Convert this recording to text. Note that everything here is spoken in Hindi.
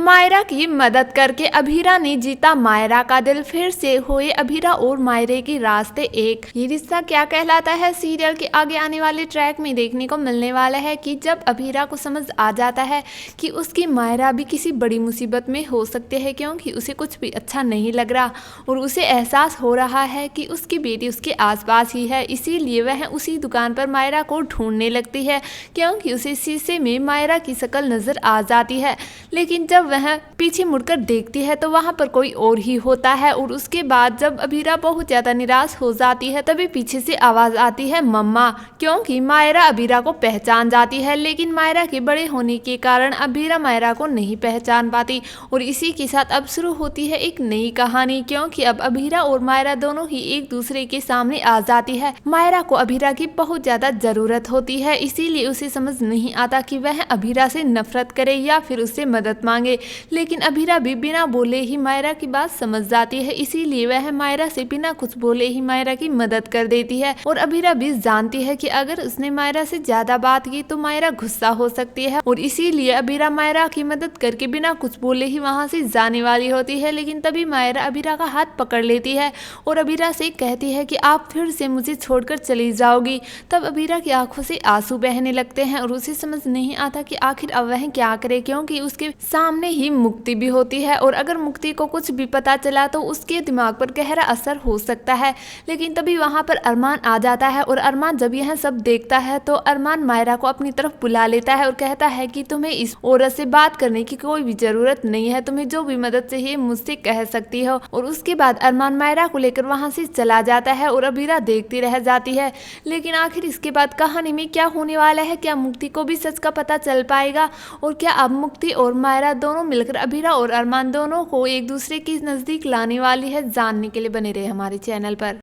मायरा की मदद करके अभीरा ने जीता मायरा का दिल। फिर से हुए अभीरा और मायरे के रास्ते एक। ये रिश्ता क्या कहलाता है सीरियल के आगे आने वाले ट्रैक में देखने को मिलने वाला है कि जब अभीरा को समझ आ जाता है कि उसकी मायरा भी किसी बड़ी मुसीबत में हो सकते हैं, क्योंकि उसे कुछ भी अच्छा नहीं लग रहा और उसे एहसास हो रहा है कि उसकी बेटी उसके आसपास ही है। इसीलिए वह उसी दुकान पर मायरा को ढूंढने लगती है, क्योंकि उसे शीशे में मायरा की शक्ल नजर आ जाती है। लेकिन जब वह पीछे मुड़कर देखती है तो वहां पर कोई और ही होता है। और उसके बाद जब अभीरा बहुत ज्यादा निराश हो जाती है तभी पीछे से आवाज आती है मम्मा, क्योंकि मायरा अभीरा को पहचान जाती है। लेकिन मायरा के बड़े होने के कारण अभीरा मायरा को नहीं पहचान पाती। और इसी के साथ अब शुरू होती है एक नई कहानी, क्योंकि अब अभीरा और मायरा दोनों ही एक दूसरे के सामने आ जाती है। मायरा को अभीरा की बहुत ज्यादा जरूरत होती है, इसीलिए उसे समझ नहीं आता कि वह अभीरा से नफरत करे या फिर उससे मदद मांगे। लेकिन अभीरा भी बिना बोले ही मायरा की बात समझ जाती है, इसीलिए वह मायरा से बिना कुछ बोले ही मायरा की मदद कर देती है। और अभीरा भी जानती है कि अगर उसने मायरा से ज्यादा बात की तो मायरा गुस्सा हो सकती है, और इसीलिए अभीरा मायरा की मदद करके बिना कुछ बोले ही वहां से जाने वाली होती है। लेकिन तभी मायरा अभीरा का हाथ पकड़ लेती है और अभीरा से कहती है कि आप फिर से मुझे छोड़कर चली जाओगी। तब अभीरा की आंखों से आंसू बहने लगते हैं और उसे समझ नहीं आता कि आखिर अब वह क्या करे, क्योंकि उसके सामने ही मुक्ति भी होती है और अगर मुक्ति को कुछ भी पता चला तो उसके दिमाग पर गहरा असर हो सकता है। लेकिन तभी वहां पर अरमान आ जाता है और अरमान जब यह सब देखता है तो अरमान मायरा को अपनी तरफ बुला लेता है और कहता है कि तुम्हें इस औरत से बात करने की कोई भी जरूरत नहीं है, तुम्हें जो भी मदद चाहिए मुझसे कह सकती हो। और उसके बाद अरमान मायरा को लेकर वहां से चला जाता है और अभीरा देखती रह जाती है। लेकिन आखिर इसके बाद कहानी में क्या होने वाला है, क्या मुक्ति को भी सच का पता चल पाएगा और क्या अब मुक्ति और मायरा दोनों मिलकर अभीरा और अरमान दोनों को एक दूसरे के नजदीक लाने वाली है? जानने के लिए बने रहे हमारे चैनल पर।